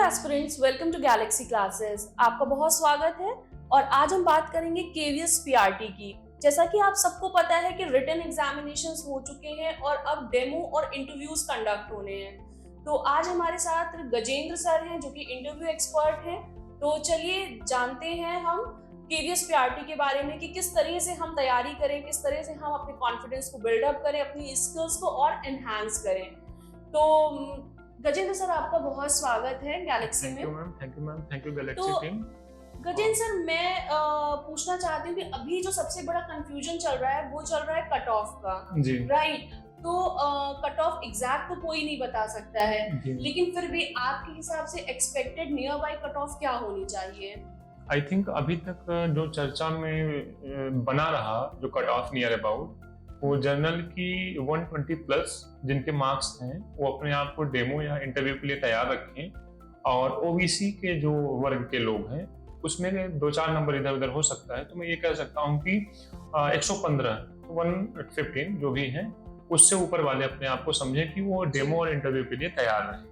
Aspirants, welcome to Galaxy classes. आपका बहुत स्वागत है और आज हम बात करेंगे केवीएस पीआरटी की। जैसा कि आप सबको पता है कि रिटन एग्जामिनेशंस हो चुके हैं और अब डेमो और इंटरव्यूज कंडक्ट होने हैं। तो आज हमारे साथ गजेंद्र सर हैं जो कि इंटरव्यू एक्सपर्ट हैं। तो चलिए जानते हैं हम केवीएस पीआरटी के बारे में कि किस तरह से हम तैयारी करें, किस तरह से हम अपने कॉन्फिडेंस को बिल्डअप करें, अपनी स्किल्स को और एनहांस करें। तो गजेंद्र सर, आपका बहुत स्वागत है गैलेक्सी में। Thank you Galaxy team. Gajendra sir, मैं पूछना चाहती हूँ कि अभी जो सबसे बड़ा कंफ्यूजन चल रहा है वो चल रहा है कट ऑफ का, राइट? तो कट ऑफ एग्जैक्ट तो कोई नहीं बता सकता है, लेकिन फिर भी आपके हिसाब से expected near by cut off क्या होनी चाहिए? आई थिंक अभी तक जो चर्चा में बना रहा जो कट ऑफ नियर अबाउट, वो जनरल की 120 प्लस जिनके मार्क्स हैं वो अपने आप को डेमो या इंटरव्यू के लिए तैयार रखें। और ओबीसी के जो वर्ग के लोग हैं उसमें 2-4 नंबर इधर उधर हो सकता है, तो मैं ये कह सकता हूँ कि 115 115 जो भी है उससे ऊपर वाले अपने आप को समझें कि वो डेमो और इंटरव्यू के लिए तैयार रहें।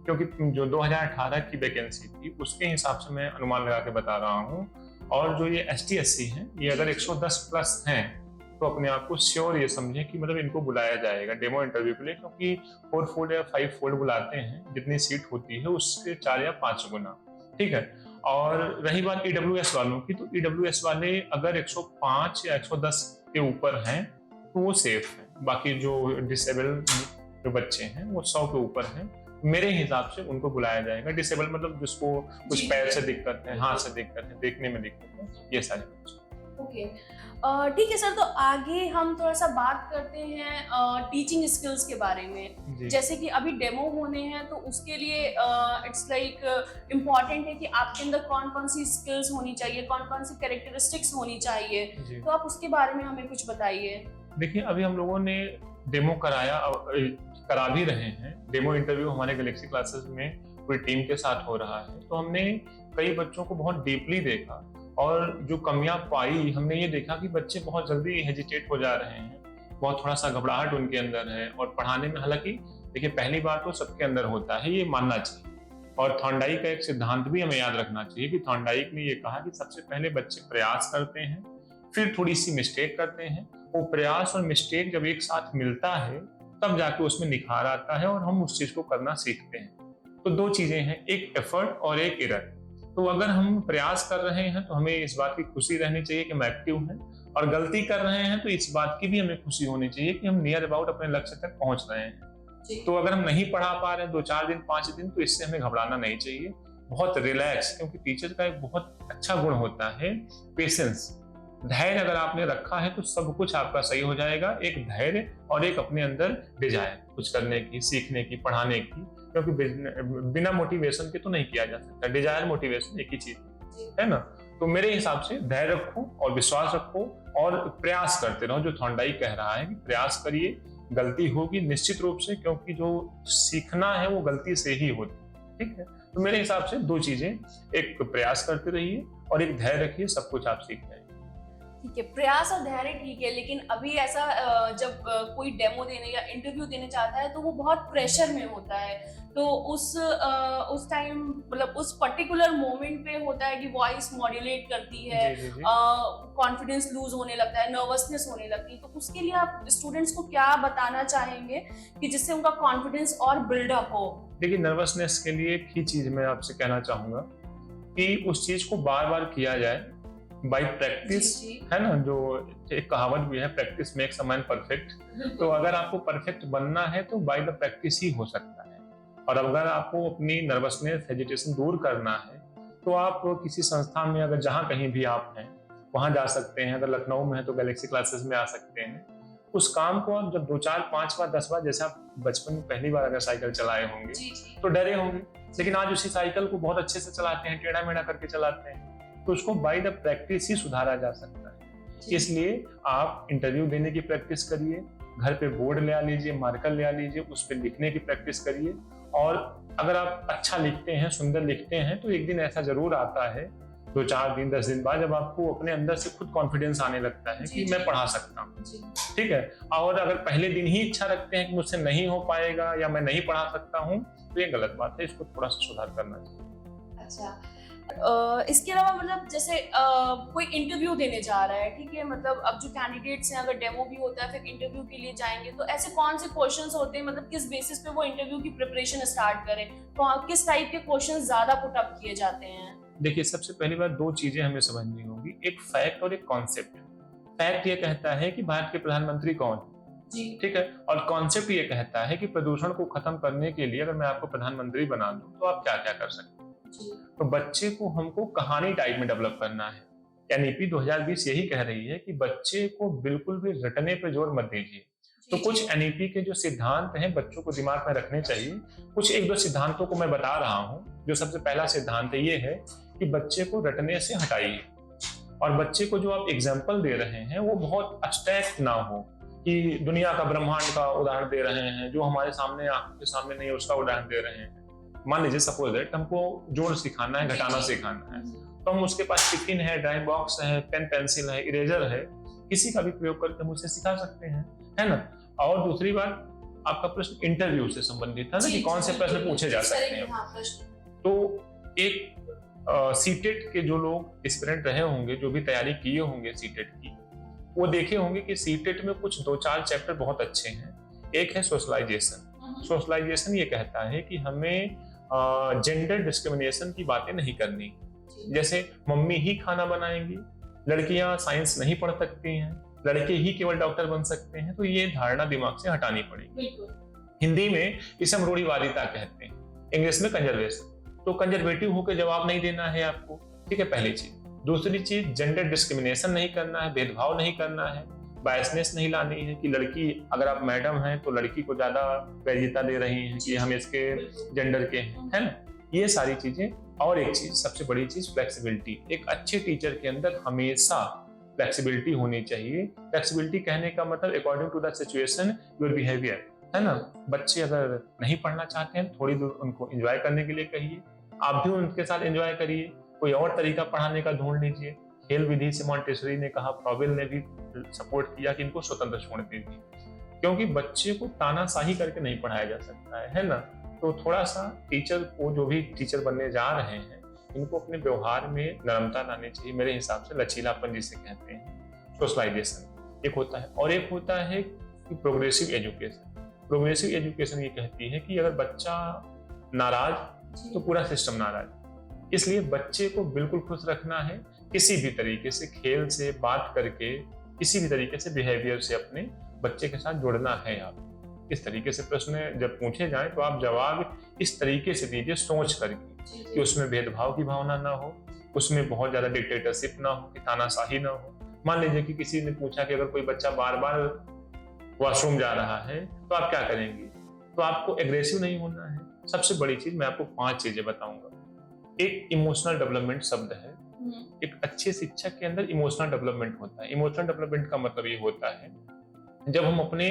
क्योंकि जो 2018 की वैकेंसी थी उसके हिसाब से मैं अनुमान लगा के बता रहा हूँ, और जो ये ST/SC हैं ये अगर 110 प्लस हैं तो अपने आप को श्योर ये समझें कि मतलब इनको बुलाया जाएगा डेमो इंटरव्यू के लिए, क्योंकि 4 फोल्ड या 5 फोल्ड बुलाते हैं, जितनी सीट होती है उससे 4 या 5 गुना। ठीक है। और रही बात EWS वालों की, तो EWS वाले अगर 105 या 110 के ऊपर हैं तो वो सेफ हैं। बाकी जो डिसेबल जो बच्चे हैं वो 100 के ऊपर हैं, मेरे हिसाब से उनको बुलाया जाएगा। डिसेबल मतलब जिसको कुछ पैर से दिक्कत है, हाथ से दिक्कत है, देखने में दिक्कत है, ये सारे बच्चे। ओके, ठीक है सर। तो आगे हम थोड़ा सा बात करते हैं टीचिंग स्किल्स के बारे में। जैसे कि अभी डेमो होने हैं तो उसके लिए इट्स लाइक इम्पॉर्टेंट है कि आपके अंदर कौन कौन सी स्किल्स होनी चाहिए, कौन कौन सी कैरेक्टरिस्टिक्स होनी चाहिए, तो आप उसके बारे में हमें कुछ बताइए। देखिए, अभी हम लोगों ने डेमो करा भी रहे हैं। डेमो इंटरव्यू हमारे गैलेक्सी क्लासेस में पूरी टीम के साथ हो रहा है, तो हमने कई बच्चों को बहुत डीपली देखा और जो कमियां पाई हमने ये देखा कि बच्चे बहुत जल्दी हेजिटेट हो जा रहे हैं, बहुत थोड़ा सा घबराहट उनके अंदर है और पढ़ाने में। हालांकि देखिए, पहली बार तो सबके अंदर होता है, ये मानना चाहिए। और थॉर्नडाइक का एक सिद्धांत भी हमें याद रखना चाहिए कि थॉर्नडाइक ने ये कहा कि सबसे पहले बच्चे प्रयास करते हैं, फिर थोड़ी सी मिस्टेक करते हैं। वो प्रयास और मिस्टेक जब एक साथ मिलता है तब जाके उसमें निखार आता है और हम उस चीज को करना सीखते हैं। तो 2 चीजें हैं, एक एफर्ट और एक एरर। तो अगर हम प्रयास कर रहे हैं तो हमें इस बात की खुशी रहनी चाहिए कि हम एक्टिव हैं, और गलती कर रहे हैं तो इस बात की भी हमें खुशी होनी चाहिए कि हम नियर अबाउट अपने लक्ष्य तक पहुंच रहे हैं। तो अगर हम नहीं पढ़ा पा रहे हैं 2-4 दिन 5 दिन, तो इससे हमें घबराना नहीं चाहिए। बहुत रिलैक्स, क्योंकि टीचर का एक बहुत अच्छा गुण होता है पेशेंस। धैर्य अगर आपने रखा है तो सब कुछ आपका सही हो जाएगा। एक धैर्य और एक अपने अंदर डिजायर कुछ करने की, सीखने की, पढ़ाने की, क्योंकि बिना मोटिवेशन के तो नहीं किया जा सकता। डिजायर मोटिवेशन एक ही चीज है ना। तो मेरे हिसाब से धैर्य रखो और विश्वास रखो और प्रयास करते रहो। जो थॉर्नडाइक कह रहा है कि प्रयास करिए, गलती होगी निश्चित रूप से, क्योंकि जो सीखना है वो गलती से ही होती है। ठीक है। तो मेरे हिसाब से 2 चीजें, एक प्रयास करते रहिए और एक धैर्य रखिए, सब कुछ आप सीख जाएंगे। ठीक है, प्रयास और धैर्य ठीक है, लेकिन अभी ऐसा जब कोई डेमो देने या इंटरव्यू देने चाहता है तो वो बहुत प्रेशर में होता है। तो उस टाइम मतलब उस पर्टिकुलर मोमेंट पे होता है कि वॉइस मॉड्यूलेट करती है, कॉन्फिडेंस लूज होने लगता है, नर्वसनेस होने लगती है। तो उसके लिए आप स्टूडेंट्स को क्या बताना चाहेंगे कि जिससे उनका कॉन्फिडेंस और बिल्डअप हो? देखिए, नर्वसनेस के लिए एक ही चीज मैं आपसे कहना चाहूंगा कि उस चीज को बार बार किया जाए बाय प्रैक्टिस, है ना। जो एक कहावत भी है, practice makes a man perfect. तो अगर आपको परफेक्ट बनना है तो बाय द प्रैक्टिस ही हो सकता है। और अगर आपको अपनी नर्वसनेस, हेजिटेशन दूर करना है तो आप किसी संस्था में, अगर जहां कहीं भी आप हैं वहां जा सकते हैं। अगर लखनऊ में है तो गैलेक्सी क्लासेस में आ सकते हैं। उस काम को आप जब 2-4 5 बार 10 बार, जैसे आप बचपन में पहली बार अगर साइकिल चलाए होंगे तो डरे होंगे, लेकिन आज उसी साइकिल को बहुत अच्छे से चलाते हैं, टेढ़ा मेढ़ा करके चलाते हैं। तो उसको बाय द प्रैक्टिस ही सुधारा जा सकता है। इसलिए आप इंटरव्यू देने की प्रैक्टिस करिए, घर पे बोर्ड ले आ लीजिए, मार्कर ले आ लीजिए, उस पर लिखने की प्रैक्टिस करिए। और अगर आप अच्छा लिखते हैं, सुंदर लिखते हैं, तो एक दिन ऐसा जरूर आता है 2-4 दिन 10 दिन बाद जब आपको अपने अंदर से खुद कॉन्फिडेंस आने लगता है कि मैं पढ़ा सकता हूँ, ठीक है। और अगर पहले दिन ही इच्छा रखते हैं कि मुझसे नहीं हो पाएगा या मैं नहीं पढ़ा सकता हूँ, तो ये गलत बात है, इसको थोड़ा सा सुधार करना चाहिए। अच्छा, इसके अलावा मतलब जैसे कोई इंटरव्यू देने जा रहा है, ठीक है, मतलब अब जो कैंडिडेट्स हैं अगर डेमो भी होता है फिर इंटरव्यू के लिए जाएंगे, तो ऐसे कौन से क्वेश्चंस होते हैं, मतलब किस बेसिस पे वो इंटरव्यू की प्रिपरेशन स्टार्ट करें, तो किस टाइप के क्वेश्चंस ज्यादा पुट अप किए जाते हैं? देखिए, सबसे पहली बात 2 चीजें हमें समझनी होगी, एक फैक्ट और एक कॉन्सेप्ट। फैक्ट ये कहता है कि भारत के प्रधानमंत्री कौन है, जी, ठीक है, और कॉन्सेप्ट ये कहता है कि प्रदूषण को खत्म करने के लिए अगर मैं आपको प्रधानमंत्री बना दूं तो आप क्या क्या कर सकते हैं। तो बच्चे को हमको कहानी टाइप में डेवलप करना है। एनईपी 2020 यही कह रही है कि बच्चे को बिल्कुल भी रटने पे जोर मत दीजिए। तो कुछ एनईपी के जो सिद्धांत हैं बच्चों को दिमाग में रखने चाहिए। कुछ 1-2 सिद्धांतों को मैं बता रहा हूँ। जो सबसे पहला सिद्धांत ये है कि बच्चे को रटने से हटाइए, और बच्चे को जो आप एग्जाम्पल दे रहे हैं वो बहुत अब्स्ट्रैक्ट ना हो कि दुनिया का, ब्रह्मांड का उदाहरण दे रहे हैं, जो हमारे सामने आंखों के सामने नहीं है उसका उदाहरण दे रहे हैं। मान लीजिए सपोज दैट हमको जोड़ सिखाना है, घटाना सिखाना है, तो हम उसके पास टिफिन है, ड्राइंग बॉक्स है, पेन पेंसिल है, इरेजर है, किसी का भी प्रयोग करके हम उसे सिखा सकते हैं, है ना। और दूसरी बात, आपका प्रश्न इंटरव्यू से संबंधित था ना कि कौन से प्रश्न पूछे जा सकते हैं। तो एक सीटेट के जो लोग एस्पिरेंट रहे होंगे, जो भी तैयारी किए होंगे सीटेट की, वो देखे होंगे कि सीटेट में कुछ 2-4 चैप्टर बहुत अच्छे हैं। एक है सोशलाइजेशन। सोशलाइजेशन ये कहता है कि हमें जेंडर डिस्क्रिमिनेशन की बातें नहीं करनी। जैसे मम्मी ही खाना बनाएंगी, लड़कियां साइंस नहीं पढ़ सकती हैं, लड़के ही केवल डॉक्टर बन सकते हैं, तो ये धारणा दिमाग से हटानी पड़ेगी। हिंदी में इसे हम रूढ़िवादिता कहते हैं, इंग्लिश में कंजर्वेशन। तो कंजर्वेटिव होकर जवाब नहीं देना है आपको, ठीक है, पहली चीज। दूसरी चीज, जेंडर डिस्क्रिमिनेशन नहीं करना है, भेदभाव नहीं करना है, बायसनेस नहीं लानी है कि लड़की, अगर आप मैडम हैं तो लड़की को ज्यादा वैल्यूता दे रही हैं कि हम इसके जेंडर के हैं, है ना, ये सारी चीजें। और एक चीज, सबसे बड़ी चीज, फ्लेक्सिबिलिटी। एक अच्छे टीचर के अंदर हमेशा फ्लेक्सिबिलिटी होनी चाहिए। फ्लेक्सिबिलिटी कहने का मतलब according to the situation your behaviour, है ना। बच्चे अगर नहीं पढ़ना चाहते हैं, थोड़ी दूर उनको एंजॉय करने के लिए कहिए, आप भी उनके साथ एंजॉय करिए, कोई और तरीका पढ़ाने का ढूंढ लीजिए। खेल विधि से मॉन्टेसरी ने कहा, फ्रॉबेल ने भी सपोर्ट किया कि इनको स्वतंत्र छोड़ दीजिए, क्योंकि बच्चे को तानाशाही करके नहीं पढ़ाया जा सकता है ना। तो थोड़ा सा टीचर को, जो भी टीचर बनने जा रहे हैं, इनको अपने व्यवहार में नरमता लानी चाहिए। मेरे हिसाब से लचीलापन जिसे कहते हैं, सोशलाइजेशन एक होता है। और एक होता है कि प्रोग्रेसिव एजुकेशन। प्रोग्रेसिव एजुकेशन ये कहती है कि अगर बच्चा नाराज तो पूरा सिस्टम नाराज। इसलिए बच्चे को बिल्कुल खुश रखना है, किसी भी तरीके से, खेल से, बात करके, किसी भी तरीके से बिहेवियर से अपने बच्चे के साथ जुड़ना है। आप इस तरीके से प्रश्न जब पूछे जाएं तो आप जवाब इस तरीके से दीजिए, सोच करके, कि उसमें भेदभाव की भावना ना हो, उसमें बहुत ज्यादा डिक्टेटरशिप ना हो, कि तानाशाही ना हो। मान लीजिए कि किसी ने पूछा कि अगर कोई बच्चा बार बार वॉशरूम जा रहा है तो आप क्या करेंगे, तो आपको एग्रेसिव नहीं होना है। सबसे बड़ी चीज मैं आपको 5 चीजें बताऊंगा। एक इमोशनल डेवलपमेंट शब्द है। एक अच्छे शिक्षक के अंदर इमोशनल डेवलपमेंट होता है। इमोशनल डेवलपमेंट का मतलब ये होता है जब हम अपने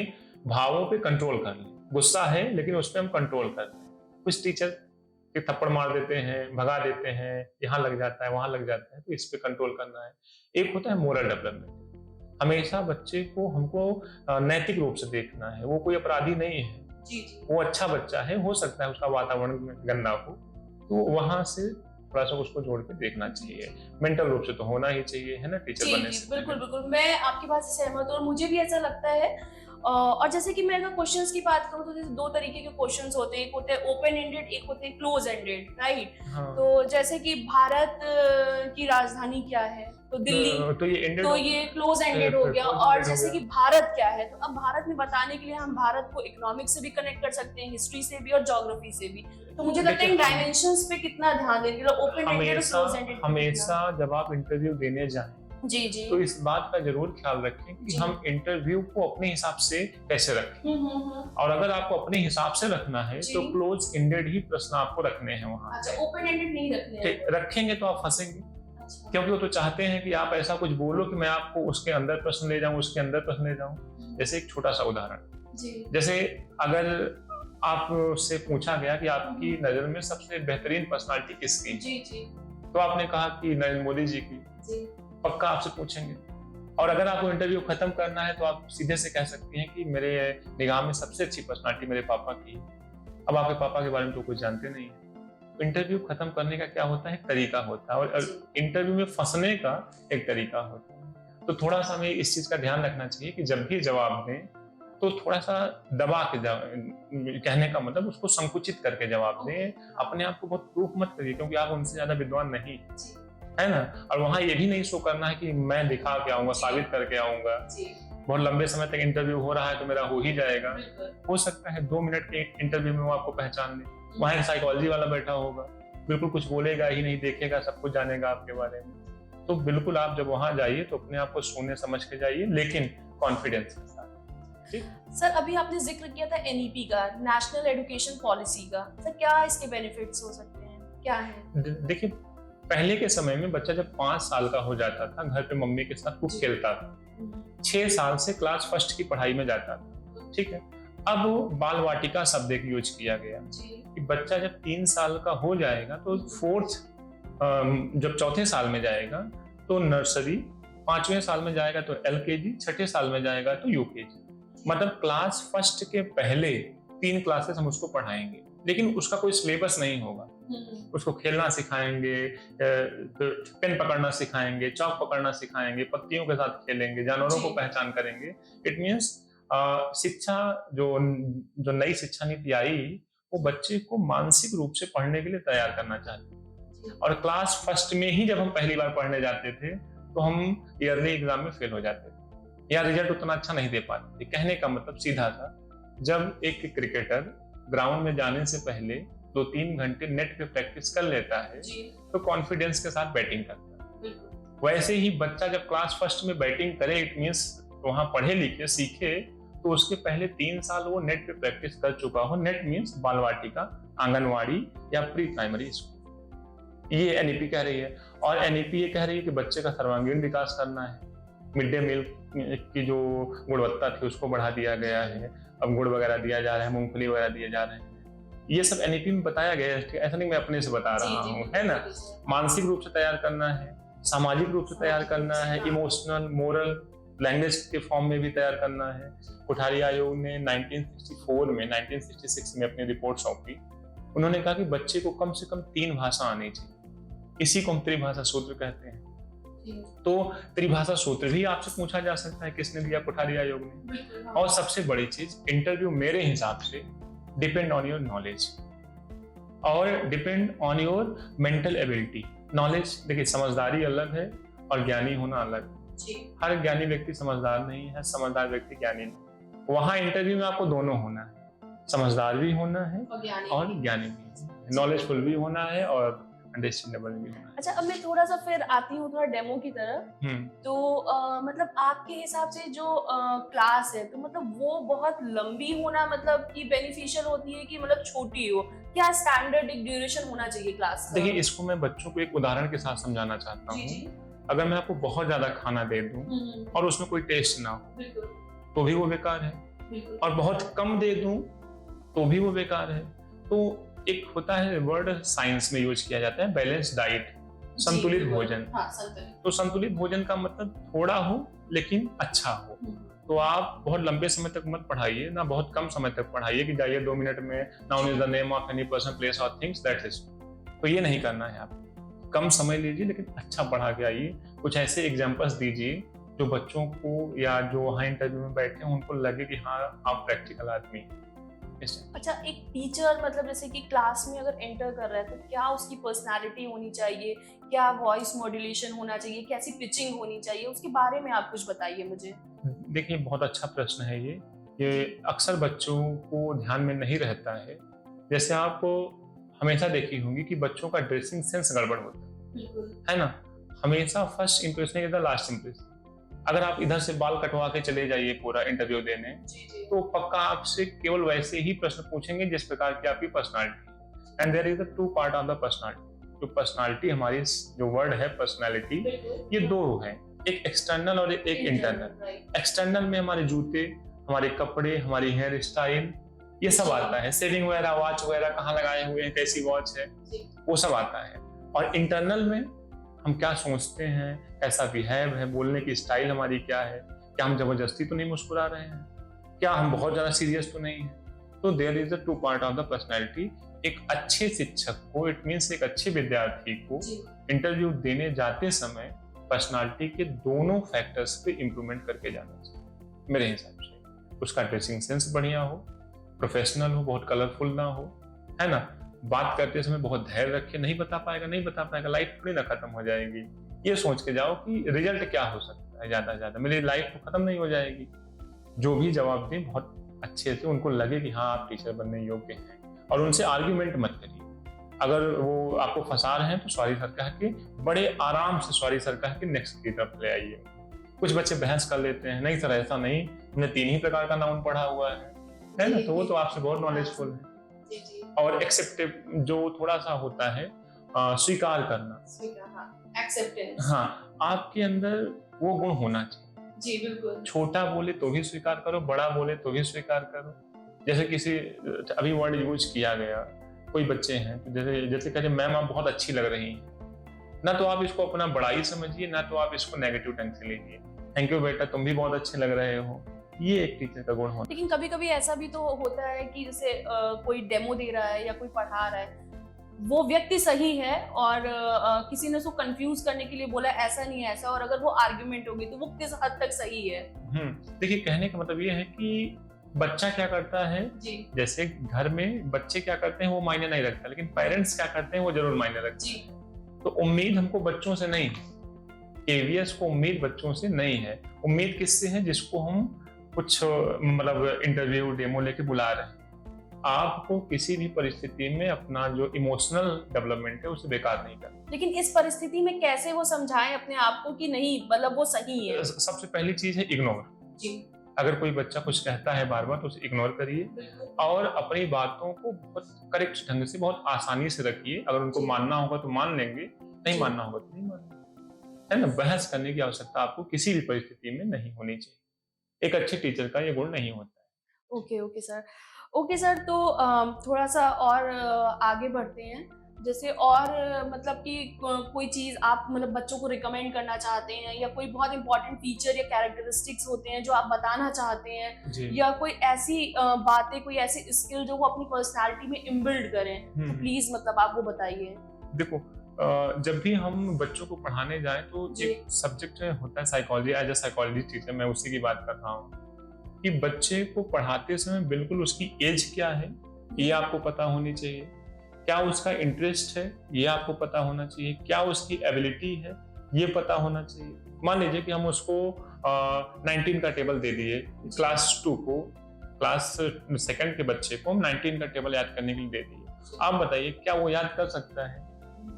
भावों पे कंट्रोल कर लें। गुस्सा है लेकिन उस पर हम कंट्रोल कर लें। कुछ टीचर के थप्पड़ मार देते हैं, भगा देते हैं, यहाँ लग जाता है, वहां लग जाता है, तो इस पे कंट्रोल करना है। एक होता है मोरल डेवलपमेंट। हमेशा बच्चे को हमको नैतिक रूप से देखना है। वो कोई अपराधी नहीं है, वो अच्छा बच्चा है। हो सकता है उसका वातावरण गंदा हो, तो वहां से थोड़ा सा उसको जोड़ के देखना चाहिए। मेंटल रूप से तो होना ही चाहिए, है ना, टीचर बनने से। बिल्कुल बिल्कुल, मैं आपकी बात से सहमत हूँ और मुझे भी ऐसा लगता है। और जैसे कि मैं अगर क्वेश्चंस की बात करूँ तो जैसे 2 तरीके के क्वेश्चंस होते हैं, एक होते हैं ओपन एंडेड, एक होते हैं क्लोज एंडेड, राइट। तो जैसे कि भारत की राजधानी क्या है, तो दिल्ली, तो ये क्लोज एंडेड हो गया। और जैसे कि भारत क्या है, तो अब भारत में बताने के लिए हम भारत को इकोनॉमिक्स से भी कनेक्ट कर सकते हैं, हिस्ट्री से भी और ज्योग्राफी से भी। तो मुझे लगता है इन डायमेंशंस पे कितना ध्यान देंगे, ओपन एंडेड और क्लोज एंडेड। हमेशा जब आप इंटरव्यू देने जाएं जी जी, तो इस बात का जरूर ख्याल रखें कि हम इंटरव्यू को अपने हिसाब से कैसे रखें। और अगर आपको अपने हिसाब से रखना है तो क्लोज एंडेड ही प्रश्न आपको रखने हैं वहां। अच्छा, ओपन एंडेड नहीं रखने हैं। रखेंगे तो आप फंसेंगे। क्योंकि वो तो चाहते हैं कि आप ऐसा कुछ बोलो कि मैं आपको उसके अंदर प्रश्न ले जाऊं, उसके अंदर प्रश्न ले जाऊं। जैसे एक छोटा सा उदाहरण, जैसे अगर आपसे पूछा गया कि आपकी नजर में सबसे बेहतरीन पर्सनालिटी किसकी, तो आपने कहा कि नरेंद्र मोदी जी की, पक्का आपसे पूछेंगे। और अगर आपको इंटरव्यू खत्म करना है तो आप सीधे से कह सकती हैं कि मेरे निगाह में सबसे अच्छी पर्सनालिटी मेरे पापा की है। अब आपके पापा के बारे में तो कुछ जानते नहीं है। तो इंटरव्यू खत्म करने का क्या होता है, तरीका होता है, और इंटरव्यू में फंसने का एक तरीका होता है। तो थोड़ा सा हमें इस चीज का ध्यान रखना चाहिए कि जब भी जवाब दें तो थोड़ा सा दबा के कहने का मतलब उसको संकुचित करके जवाब दें। अपने आप को बहुत प्रूफ मत करिए, क्योंकि आप उनसे ज्यादा विद्वान नहीं है ना। और वहां ये भी नहीं शो करना है कि मैं दिखा के आऊंगा, साबित करके आऊंगा। बहुत लंबे समय तक इंटरव्यू हो रहा है तो मेरा हो ही जाएगा। हो सकता है 2 मिनट के इंटरव्यू में वो आपको पहचान ले। वहां एक साइकोलॉजी वाला बैठा होगा, बिल्कुल कुछ बोलेगा ही नहीं, देखेगा, सब कुछ जानेगा आपके बारे में। तो बिल्कुल आप जब वहां जाइए तो अपने आप को सोने समझ के जाइए, लेकिन कॉन्फिडेंस के साथ। सर, अभी आपने जिक्र किया था एनईपी का, नेशनल एजुकेशन पॉलिसी का। सर, क्या इसके बेनिफिट्स हो सकते हैं, क्या है? देखिए, पहले के समय में बच्चा जब 5 साल का हो जाता था, घर पे मम्मी के साथ खूब खेलता था। 6 साल से क्लास फर्स्ट की पढ़ाई में जाता था, ठीक है। अब बाल वाटिका शब्द एक यूज किया गया कि बच्चा जब 3 साल का हो जाएगा तो जब 4थे साल में जाएगा तो नर्सरी, 5वें साल में जाएगा तो एलकेजी, 6ठे साल में जाएगा तो यूकेजी। मतलब क्लास फर्स्ट के पहले 3 क्लासेस हम उसको पढ़ाएंगे, लेकिन उसका कोई सिलेबस नहीं होगा। उसको खेलना सिखाएंगे, पेन पकड़ना सिखाएंगे, चौक पकड़ना सिखाएंगे, पत्तियों के साथ खेलेंगे, जानवरों को पहचान करेंगे। इट मीन्स शिक्षा जो नई शिक्षा नीति आई वो बच्चे को मानसिक रूप से पढ़ने के लिए तैयार करना चाहती है। और क्लास फर्स्ट में ही जब हम पहली बार पढ़ने जाते थे तो हम ईयरली एग्जाम में फेल हो जाते थे या रिजल्ट उतना अच्छा नहीं दे पाते थे। कहने का मतलब सीधा था, जब एक क्रिकेटर ग्राउंड में जाने से पहले 2-3 घंटे नेट पे प्रैक्टिस कर लेता है तो कॉन्फिडेंस के साथ बैटिंग करता है। वैसे ही बच्चा जब क्लास फर्स्ट में बैटिंग करे, इट मीन्स वहां पढ़े लिखे सीखे, तो उसके पहले 3 साल वो नेट पे प्रैक्टिस कर चुका हो। नेट मीन्स बाल वाटिका, आंगनवाड़ी या प्री प्राइमरी स्कूल। ये एनईपी कह रही है। और एनईपी ये कह रही है कि बच्चे का सर्वांगीण विकास करना है। मिड डे मील की जो गुणवत्ता थी उसको बढ़ा दिया गया है, अब गुड़ वगैरह दिया जा रहा है, मूंगफली वगैरह दिए जा रहे हैं। ये सब एनईपी में बताया गया है, ऐसा नहीं मैं अपने से बता रहा हूँ, है ना। मानसिक रूप से तैयार करना है, सामाजिक रूप से तैयार करना है, इमोशनल, मोरल, लैंग्वेज के फॉर्म में भी तैयार करना है। कोठारी आयोग ने 1966 में अपनी रिपोर्ट सौंपी। उन्होंने कहा कि बच्चे को कम से कम 3 भाषा आनी चाहिए। इसी को हम त्रिभाषा सूत्र कहते हैं। तो त्रिभाषा सूत्र भी आपसे पूछा जा सकता है, किसने दिया? कोठारी आयोग ने। और सबसे बड़ी चीज, इंटरव्यू मेरे हिसाब से डिपेंड ऑन योर नॉलेज और depend on your mental ability. Knowledge, देखिए, समझदारी अलग है और ज्ञानी होना अलग है। हर ज्ञानी व्यक्ति समझदार नहीं है, समझदार व्यक्ति ज्ञानी नहीं। वहां इंटरव्यू में आपको दोनों होना है, समझदार भी होना है और ज्ञानी भी, नॉलेजफुल भी होना है और अंडरस्टैंडेबल भी होना है। अच्छा, अब मैं थोड़ा सा फिर आती हूँ थोड़ा डेमो की तरफ। तो मतलब आपके हिसाब से जो क्लास है, तो मतलब वो बहुत लंबी होना मतलब कि बेनिफिशियल होती है कि मतलब छोटी हो? क्या स्टैंडर्ड एक ड्यूरेशन होना चाहिए क्लास का? देखिए, इसको मैं बच्चों को एक उदाहरण के साथ समझाना चाहता हूँ। अगर मैं आपको बहुत ज्यादा खाना दे दूं और उसमें कोई टेस्ट ना हो तो भी वो बेकार है, और बहुत कम दे दूं तो भी वो बेकार है। तो एक होता है वर्ड साइंस में यूज किया जाता है, बैलेंस डाइट, संतुलित भोजन। तो संतुलित भोजन का मतलब थोड़ा हो लेकिन अच्छा हो। तो आप बहुत लंबे समय तक मत पढ़ाइए, ना बहुत कम समय तक पढ़ाइए कि जाइए 2 मिनट में noun is the name of any person, place और थिंग्स, दैट इज। तो ये नहीं करना है। आप कम समय लीजिए लेकिन अच्छा पढ़ा के आइए। कुछ ऐसे एग्जांपल्स दीजिए जो बच्चों को या जो वहाँ इंटरव्यू में बैठे हैं उनको लगे कि हाँ, आप प्रैक्टिकल आदमी हैं। अच्छा, एक टीचर मतलब जैसे कि क्लास में अगर एंटर कर रहा है तो क्या उसकी पर्सनालिटी होनी चाहिए, क्या वॉइस मॉड्यूलेशन होना चाहिए, कैसी पिचिंग होनी चाहिए, उसके बारे में आप कुछ बताइए मुझे। देखिए, बहुत अच्छा प्रश्न है ये अक्सर बच्चों को ध्यान में नहीं रहता है। जैसे आप हमेशा देखी होंगी कि बच्चों का ड्रेसिंग सेंस गड़बड़ होता है ना। हमेशा first impression is the last impression. अगर आप इधर से बाल कटवा के चले जाइए पूरा इंटरव्यू देने, तो पक्का आपसे केवल वैसे ही प्रश्न पूछेंगे जिस प्रकार की आपकी personality. And there is the 2 part of the personality. जो पर्सनालिटी, हमारी जो वर्ड है पर्सनालिटी, ये 2 है, एक एक्सटर्नल और एक इंटरनल। एक्सटर्नल में हमारे जूते, हमारे कपड़े, हमारी हेयर स्टाइल, ये सब आता है। सेविंग वगैरह, वॉच वगैरह कहाँ लगाए हुए हैं, कैसी वॉच है, वो सब आता है। और इंटरनल में हम क्या सोचते हैं, कैसा बिहेव है, बोलने की स्टाइल हमारी क्या है, क्या हम जबरदस्ती तो नहीं मुस्कुरा रहे हैं, क्या हम बहुत ज्यादा सीरियस तो नहीं है। तो there is the two part of the personality. एक अच्छे शिक्षक को, इट मीन्स एक अच्छे विद्यार्थी को इंटरव्यू देने जाते समय पर्सनालिटी के दोनों फैक्टर्स पे इम्प्रूवमेंट करके जाना चाहिए मेरे हिसाब से। उसका ड्रेसिंग सेंस बढ़िया हो, प्रोफेशनल हो, बहुत कलरफुल ना हो, है ना, बात करते समय बहुत धैर्य रखे, नहीं बता पाएगा, लाइफ थोड़ी ना खत्म हो जाएगी। ये सोच के जाओ कि रिजल्ट क्या हो सकता है, ज्यादा से ज्यादा मेरी लाइफ तो खत्म नहीं हो जाएगी। जो भी जवाब दें बहुत अच्छे से, उनको लगे कि हाँ आप टीचर बनने योग्य हैं, और उनसे आर्ग्यूमेंट मत करिए। अगर वो आपको फंसा रहे हैं तो सॉरी सर कह के, बड़े आराम से सॉरी सर कह के नेक्स्ट की तरफ ले आइए। कुछ बच्चे बहस कर लेते हैं, नहीं सर ऐसा नहीं, हमने 3 ही प्रकार का नाउन पढ़ा हुआ है ना, तो वो तो आपसे बहुत नॉलेजफुल है। और एक्सेप्टिव जो थोड़ा सा होता है, स्वीकार करना, एक्सेप्टेंस, हाँ, आपके अंदर वो गुण होना चाहिए। जी बिल्कुल। छोटा बोले तो भी स्वीकार करो, बड़ा बोले तो भी स्वीकार करो। जैसे किसी, अभी वर्ड यूज किया गया, कोई बच्चे हैं जैसे कहते मैम आप बहुत अच्छी लग रही हैं, ना तो आप इसको अपना बड़ाई समझिए, ना तो आप इसको नेगेटिव ढंग से लीजिए। थैंक यू बेटा, तुम भी बहुत अच्छे लग रहे हो। ये एक टीचर का गुण होता है। लेकिन कभी कभी ऐसा भी तो होता है कि जैसे कोई डेमो दे रहा है या कोई पढ़ा रहा है, वो व्यक्ति सही है और किसी ने उसको कंफ्यूज करने के लिए बोला ऐसा नहीं है ऐसा, और अगर वो आर्ग्यूमेंट होगी तो वो किस हद तक सही है। देखिए, कहने का मतलब ये है कि बच्चा क्या करता है जी। जैसे घर में बच्चे क्या करते हैं वो मायने नहीं रखता, लेकिन पेरेंट्स क्या करते हैं वो जरूर मायने रखते हैं। तो उम्मीद हमको बच्चों से नहीं है, केवीएस को उम्मीद बच्चों से नहीं है। उम्मीद किससे है? जिसको हम कुछ मतलब इंटरव्यू डेमो लेके बुला रहे हैं। आपको किसी भी परिस्थिति में अपना जो इमोशनल डेवलपमेंट है उसे बेकार नहीं करना। लेकिन इस परिस्थिति में कैसे वो समझाएं अपने आप को कि नहीं, मतलब वो सही है? सबसे पहली चीज है इग्नोर। जी। अगर कोई बच्चा कुछ कहता है बार बार तो उसे इग्नोर करिए और अपनी बातों को बहुत करेक्ट ढंग से, बहुत आसानी से रखिए। अगर उनको मानना होगा तो मान लेंगे, नहीं मानना होगा तो नहीं मानेंगे, है ना। बहस करने की आवश्यकता आपको किसी भी परिस्थिति में नहीं होनी चाहिए। एक अच्छे टीचर का ये गुण नहीं होता है। Okay sir. ओके सर, तो थोड़ा सा और आगे बढ़ते हैं। जैसे और मतलब कि कोई चीज़ आप मतलब बच्चों को रिकमेंड करना चाहते हैं, या कोई बहुत इंपॉर्टेंट फीचर या कैरेक्टरिस्टिक्स होते हैं जो आप बताना चाहते हैं, या कोई ऐसी बातें, कोई ऐसी स्किल जो वो अपनी पर्सनालिटी में इनबिल्ड करें, तो प्लीज मतलब आप वो बताइए। देखो, जब भी हम बच्चों को पढ़ाने जाएं तो एक सब्जेक्ट होता है psychology. As a psychology teacher मैं उसी की बात कर रहा हूँ कि बच्चे को पढ़ाते समय बिल्कुल उसकी एज क्या है ये आपको पता होनी चाहिए, क्या उसका इंटरेस्ट है ये आपको पता होना चाहिए, क्या उसकी एबिलिटी है ये पता होना चाहिए। मान लीजिए कि हम उसको 19 का टेबल दे दिए, क्लास 2 को, क्लास 2 के बच्चे को हम 19 का टेबल याद करने के लिए दे दिए। आप बताइए क्या वो याद कर सकता है?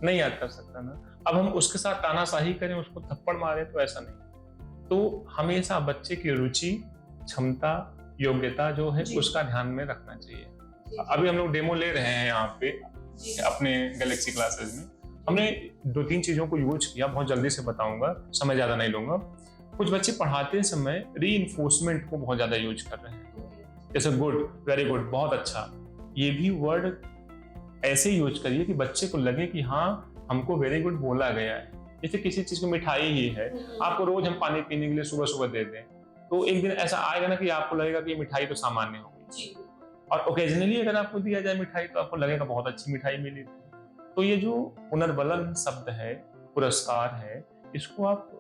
नहीं याद कर सकता ना। अब हम उसके साथ तानाशाही करें, उसको थप्पड़ मारे, तो ऐसा नहीं। तो हमेशा बच्चे की रुचि, क्षमता, योग्यता जो है उसका ध्यान में रखना चाहिए। अभी हम लोग डेमो ले रहे हैं यहाँ पे अपने गैलेक्सी क्लासेस में। हमने 2-3 चीजों को यूज किया, बहुत जल्दी से बताऊंगा, समय ज्यादा नहीं लूंगा। कुछ बच्चे पढ़ाते समय रीइंफोर्समेंट को बहुत ज्यादा यूज कर रहे हैं, जैसे गुड, वेरी गुड, बहुत अच्छा। ये भी वर्ड ऐसे यूज करिए कि बच्चे को लगे कि हाँ हमको वेरी गुड बोला गया है। जैसे किसी चीज को मिठाई ही है, आपको रोज हम पानी पीने के लिए सुबह सुबह दे दें, तो एक दिन ऐसा आएगा ना कि आपको लगेगा कि ये मिठाई तो सामान्य होगी, और ओकेजनली अगर आपको दिया जाए मिठाई तो आपको लगेगा बहुत अच्छी मिठाई मिली थी। तो ये जो पुनर्बलन शब्द है, पुरस्कार है, इसको आप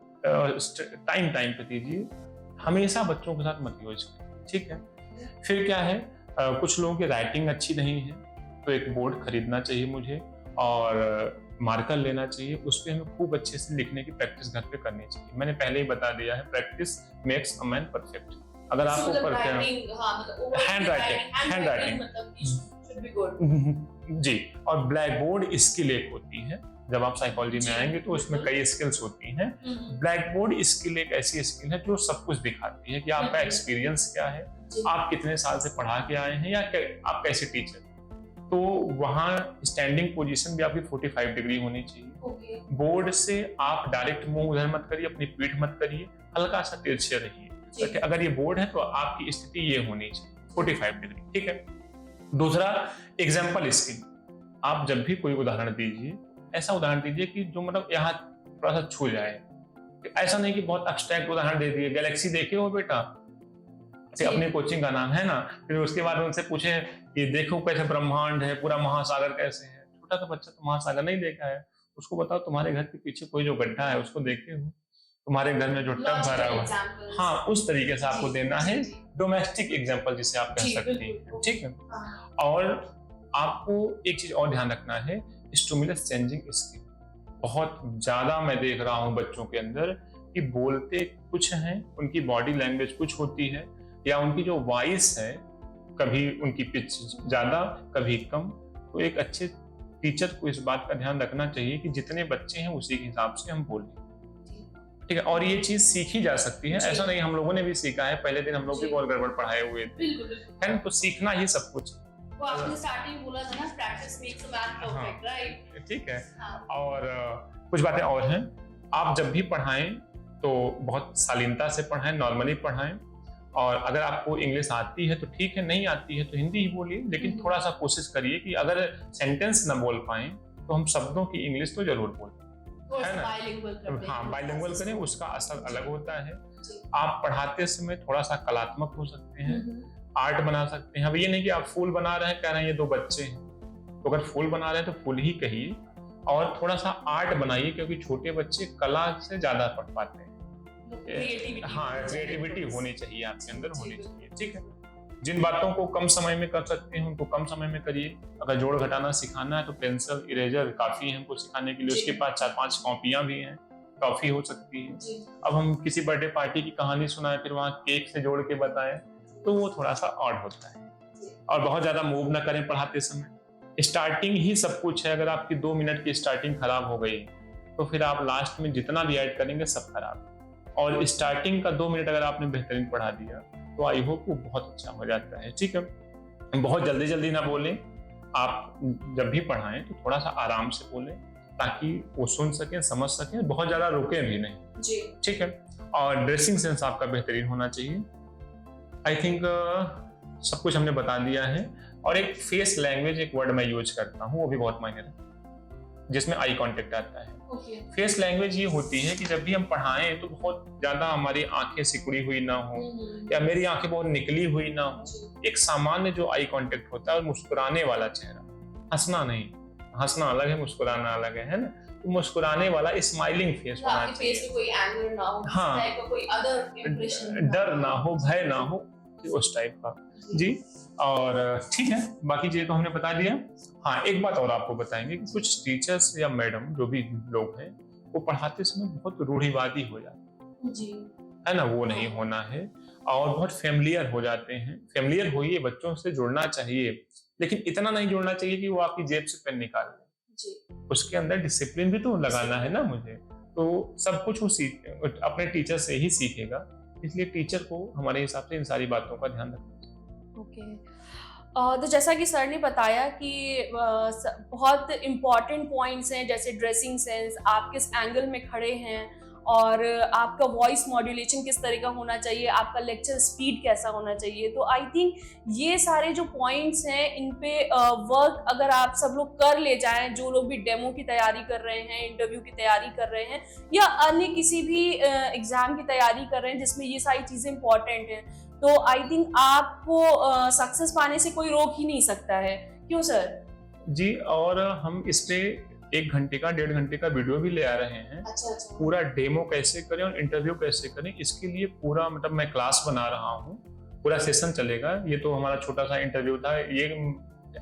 टाइम पे दीजिए, हमेशा बच्चों के साथ मत यूज करें, ठीक है। फिर क्या है, कुछ लोगों की राइटिंग अच्छी नहीं है तो एक बोर्ड खरीदना चाहिए मुझे, और मार्कर लेना चाहिए, उस पर हमें खूब अच्छे से लिखने की प्रैक्टिस घर पे करनी चाहिए। मैंने पहले ही बता दिया है, practice makes a man perfect. अगर आपको हैंड राइटिंग जी, और ब्लैक बोर्ड स्किल एक होती है। जब आप साइकोलॉजी में आएंगे तो उसमें कई स्किल्स होती हैं। ब्लैक बोर्ड स्किल एक ऐसी स्किल है जो सब कुछ दिखाती है कि आपका एक्सपीरियंस क्या है, आप कितने साल से पढ़ा के आए हैं, या आप कैसे टीचर। तो वहाँ स्टैंडिंग पोजीशन भी आपकी 45 डिग्री होनी चाहिए। बोर्ड से आप डायरेक्ट मुंह उधर मत करिए, अपनी पीठ मत करिए, हल्का सा तिरछे रहिए। तो अगर ये बोर्ड है तो आपकी स्थिति ये होनी चाहिए 45 डिग्री, ठीक है। दूसरा, एग्जाम्पल स्किल। आप जब भी कोई उदाहरण दीजिए ऐसा उदाहरण दीजिए कि जो मतलब यहाँ थोड़ा सा छू जाए। ऐसा नहीं कि बहुत अब्स्ट्रैक्ट उदाहरण दे दिए, गैलेक्सी देखे हो बेटा, अपने कोचिंग का नाम है ना, फिर उसके बाद उनसे पूछे कि देखो कैसे ब्रह्मांड है, पूरा महासागर कैसे है। छोटा सा बच्चा तो महासागर नहीं देखा है, उसको बताओ तुम्हारे घर के पीछे कोई जो गड्ढा है उसको देखे हो, तुम्हारे घर में जो टब भरा हुआ, हाँ उस तरीके से आपको देना है, डोमेस्टिक एग्जाम्पल जिसे आप कह सकती हैं, ठीक है। और आपको एक चीज और ध्यान रखना है, स्टिमुलस चेंजिंग स्किल। बहुत ज्यादा मैं देख रहा हूँ बच्चों के अंदर कि बोलते कुछ हैं, उनकी बॉडी लैंग्वेज कुछ होती है, या उनकी जो वॉइस है कभी उनकी पिच ज्यादा कभी कम। तो एक अच्छे टीचर को इस बात का ध्यान रखना चाहिए कि जितने बच्चे हैं उसी के हिसाब से हम बोलें, ठीक है। और ये चीज सीखी जा सकती है, ऐसा नहीं, हम लोगों ने भी सीखा है, पहले दिन हम लोग भी बहुत गड़बड़ पढ़ाए हुए थे, है ना। तो सीखना ही सब कुछ, वो आपने स्टार्टिंग बोला था ना, practice makes a man perfect, right, ठीक है। और कुछ बातें और हैं, आप जब भी पढ़ाएं तो बहुत शालीनता से पढ़ाएं, नॉर्मली पढ़ाएं। और अगर आपको इंग्लिश आती है तो ठीक है, नहीं आती है तो हिंदी ही बोलिए, लेकिन थोड़ा सा कोशिश करिए कि अगर सेंटेंस ना बोल पाए तो हम शब्दों की इंग्लिश तो जरूर बोलें, है ना। हाँ, बाइलिंगुअल करें, उसका असर अलग होता है। आप पढ़ाते समय थोड़ा सा कलात्मक हो सकते हैं, आर्ट बना सकते हैं। अब ये नहीं कि आप फूल बना रहे हैं, कह रहे हैं ये 2 बच्चे हैं, तो अगर फूल बना रहे हैं तो फूल ही कहिए, और थोड़ा सा आर्ट बनाइए, क्योंकि छोटे बच्चे कला से ज्यादा पढ़ पाते हैं। हाँ, क्रिएटिविटी होनी चाहिए आपके अंदर, होनी चाहिए, ठीक है। जिन बातों को कम समय में कर सकते हैं उनको कम समय में करिए। अगर जोड़ घटाना सिखाना है तो पेंसिल इरेजर काफी है हमको सिखाने के लिए, उसके पास 4-5 कॉपियां भी हैं, काफी हो सकती है। अब हम किसी बर्थडे पार्टी की कहानी सुनाए फिर वहाँ केक से जोड़ के बताएं तो वो थोड़ा सा ऑड होता है। और बहुत ज्यादा मूव ना करें पढ़ाते समय, स्टार्टिंग ही सब कुछ है। अगर आपकी 2 मिनट की स्टार्टिंग खराब हो गई तो फिर आप लास्ट में जितना भी ऐड करेंगे सब खराब। और स्टार्टिंग का 2 मिनट अगर आपने बेहतरीन पढ़ा दिया तो आई होप वो बहुत अच्छा हो जाता है, ठीक है। बहुत जल्दी जल्दी ना बोलें, आप जब भी पढ़ाएं तो थोड़ा सा आराम से बोलें ताकि वो सुन सकें, समझ सकें, बहुत ज्यादा रुकें भी नहीं जी, ठीक है। और ड्रेसिंग सेंस आपका बेहतरीन होना चाहिए। आई थिंक सब कुछ हमने बता दिया है। और एक फेस लैंग्वेज, एक वर्ड मैं यूज करता हूँ, वो भी बहुत मायने रखता है, जिसमें आई कांटेक्ट आता है। फेस लैंग्वेज ये होती है कि जब भी हम पढ़ाएं तो बहुत ज्यादा हमारी आंखें सिकुड़ी हुई ना हो, या मेरी आंखें बहुत निकली हुई ना हो। एक सामान्य जो आई कांटेक्ट होता है, और मुस्कुराने वाला चेहरा, हंसना नहीं, हंसना अलग है, मुस्कुराना अलग है ना। तो मुस्कुराने वाला स्माइलिंग फेस होना चाहिए, फेस में कोई एंगर ना हो, हाँ, कोई अदर इंप्रेशन, डर ना हो, भय ना हो, उस टाइप का जी। और ठीक है, बाकी चीजें तो हमने बता दिया। हाँ, एक बात और आपको बताएंगे कि कुछ टीचर्स या मैडम जो भी लोग हैं वो पढ़ाते समय बहुत रूढ़िवादी हो जाते हैं जी, है ना, वो नहीं होना है। और बहुत फेमिलियर हो जाते हैं। फेमिलियर होइए, बच्चों से जुड़ना चाहिए, लेकिन इतना नहीं जुड़ना चाहिए कि वो आपकी जेब से पेन निकाल ले जी। उसके अंदर डिसिप्लिन भी तो लगाना है ना मुझे। तो सब कुछ वो अपने टीचर से ही सीखेगा, इसलिए टीचर को हमारे हिसाब से इन सारी बातों का ध्यान रखना चाहिए। ओके, तो जैसा कि सर ने बताया कि बहुत इम्पॉर्टेंट पॉइंट्स हैं, जैसे ड्रेसिंग सेंस, आप किस एंगल में खड़े हैं, और आपका वॉइस मॉड्यूलेशन किस तरह का होना चाहिए, आपका लेक्चर स्पीड कैसा होना चाहिए। तो आई थिंक ये सारे जो पॉइंट्स हैं, इन पे वर्क अगर आप सब लोग कर ले जाएं, जो लोग भी डेमो की तैयारी कर रहे हैं, इंटरव्यू की तैयारी कर रहे हैं, या अन्य किसी भी एग्जाम की तैयारी कर रहे हैं जिसमें ये सारी चीज़ें इंपॉर्टेंट हैं, तो आई थिंक आपको सक्सेस पाने से कोई रोक ही नहीं सकता है। क्यों सर? जी, और हम इस पे 1 घंटे का 1.5 घंटे का वीडियो भी ले आ रहे हैं। अच्छा। पूरा डेमो कैसे करें और इंटरव्यू कैसे करें, इसके लिए पूरा मतलब मैं क्लास बना रहा हूँ, पूरा सेशन चलेगा। ये तो हमारा छोटा सा इंटरव्यू था, ये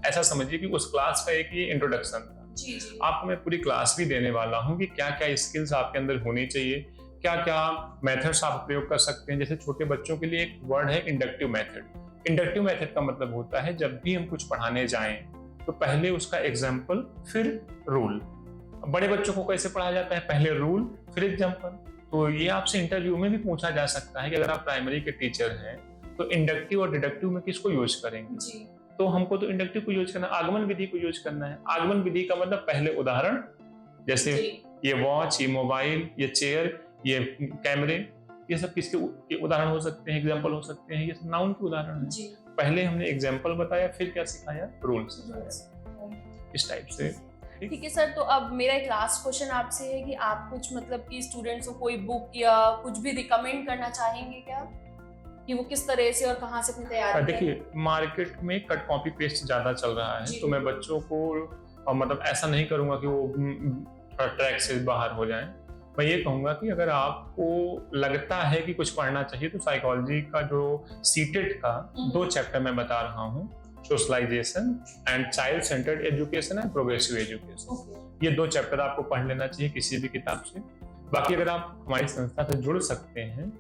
ऐसा समझिए कि उस क्लास का एक ये इंट्रोडक्शन था। जी। आपको मैं पूरी क्लास भी देने वाला हूँ कि क्या क्या स्किल्स आपके अंदर होनी चाहिए, क्या क्या मेथड्स आप प्रयोग कर सकते हैं। जैसे छोटे बच्चों के लिए एक वर्ड है इंडक्टिव मेथड। इंडक्टिव मेथड का मतलब होता है जब भी हम कुछ पढ़ाने जाएं तो पहले उसका एग्जाम्पल फिर रूल। बड़े बच्चों को कैसे पढ़ाया जाता है, पहले रूल फिर एग्जाम्पल। तो ये आपसे इंटरव्यू में भी पूछा जा सकता है कि अगर आप प्राइमरी के टीचर हैं तो इंडक्टिव और डिडक्टिव में किसको यूज करेंगे जी। तो हमको तो इंडक्टिव को यूज करना, आगमन विधि को यूज करना है। आगमन विधि का मतलब पहले उदाहरण, जैसे ये वॉच, ये मोबाइल, ये चेयर, ये कैमरे, ये सब किसके उदाहरण हो सकते हैं, एग्जाम्पल हो सकते हैं, ये सब नाउन के उदाहरण हैं। पहले हमने एग्जाम्पल बताया, फिर क्या सिखाया, रूल सिखाया, इस टाइप से। ठीक है सर, तो अब मेरा एक लास्ट क्वेश्चन आपसे है कि आप कुछ मतलब कि स्टूडेंट्स को कोई बुक या कुछ भी रिकमेंड करना चाहेंगे क्या, कि वो किस तरह से और कहाँ से अपनी तैयारी देखिए, मार्केट में कट कॉपी पेस्ट ज़्यादा चल रहा है, तो मैं बच्चों को मतलब ऐसा नहीं करूँगा कि वो थोड़ा ट्रैक से बाहर हो जाएं। मैं ये कहूँगा कि अगर आपको लगता है कि कुछ पढ़ना चाहिए तो साइकोलॉजी का जो सीटेट का 2 चैप्टर मैं बता रहा हूँ, socialisation and child centred education and progressive education, ये 2 चैप्टर आपको पढ़ लेना चाहिए किसी भी किताब से। बाकी अगर आप हमारी संस्था से जुड़ सकते हैं,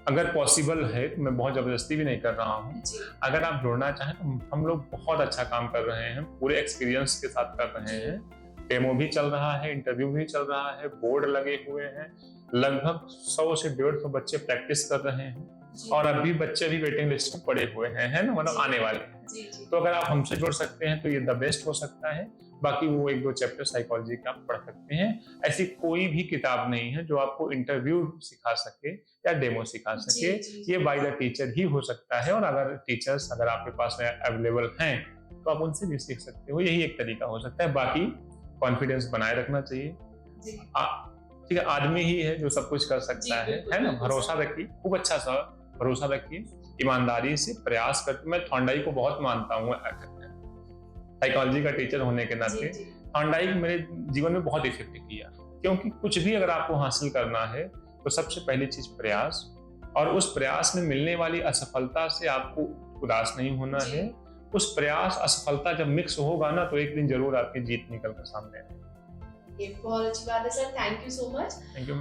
अगर पॉसिबल है, तो मैं बहुत ज़बरदस्ती भी नहीं कर रहा हूँ, अगर आप जुड़ना चाहें तो हम लोग बहुत अच्छा काम कर रहे हैं, पूरे एक्सपीरियंस के साथ कर रहे हैं। डेमो भी चल रहा है, इंटरव्यू भी चल रहा है, बोर्ड लगे हुए हैं, लगभग 100 से 150 बच्चे प्रैक्टिस कर रहे हैं और अभी बच्चे भी वेटिंग लिस्ट में पड़े हुए हैं, है ना, मतलब आने वाले हैं। तो अगर आप हमसे जुड़ सकते हैं तो ये द बेस्ट हो सकता है। बाकी वो 1-2 चैप्टर साइकोलॉजी का आप पढ़ सकते हैं। ऐसी कोई भी किताब नहीं है जो आपको इंटरव्यू सिखा सके या डेमो सिखा सके, ये बाय द टीचर ही हो सकता है। और अगर टीचर्स अगर आपके पास में अवेलेबल हैं तो आप उनसे भी सीख सकते हो, यही एक तरीका हो सकता है। बाकी कॉन्फिडेंस बनाए रखना चाहिए। ठीक है, आदमी ही है जो सब कुछ कर सकता है ना। भरोसा रखिए, खूब अच्छा सा भरोसा रखिए, ईमानदारी से प्रयास करते। मैं थॉर्नडाइक को बहुत मानता हूँ साइकोलॉजी का टीचर होने के नाते। थॉर्नडाइक मेरे जीवन में बहुत इफेक्ट किया, क्योंकि कुछ भी अगर आपको हासिल करना है तो सबसे पहली चीज प्रयास, और उस प्रयास में मिलने वाली असफलता से आपको उदास नहीं होना है। उस प्रयास असफलता जब मिक्स होगा ना तो एक दिन जरूर आपकी जीत निकल कर सामने आएगी। ये बहुत अच्छी बात है sir, thank you so much. Thank you.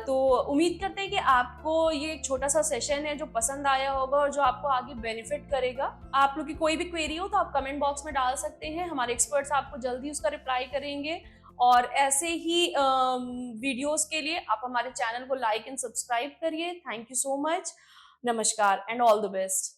तो उम्मीद करते हैं कि आपको ये एक छोटा सा सेशन है जो पसंद आया होगा और जो आपको आगे बेनिफिट करेगा। आप लोग की कोई भी क्वेरी हो तो आप कमेंट बॉक्स में डाल सकते हैं, हमारे एक्सपर्ट्स आपको जल्दी उसका रिप्लाई करेंगे। और ऐसे ही वीडियोस के लिए आप हमारे चैनल को लाइक एंड सब्सक्राइब करिए। थैंक यू सो मच, नमस्कार एंड ऑल द बेस्ट।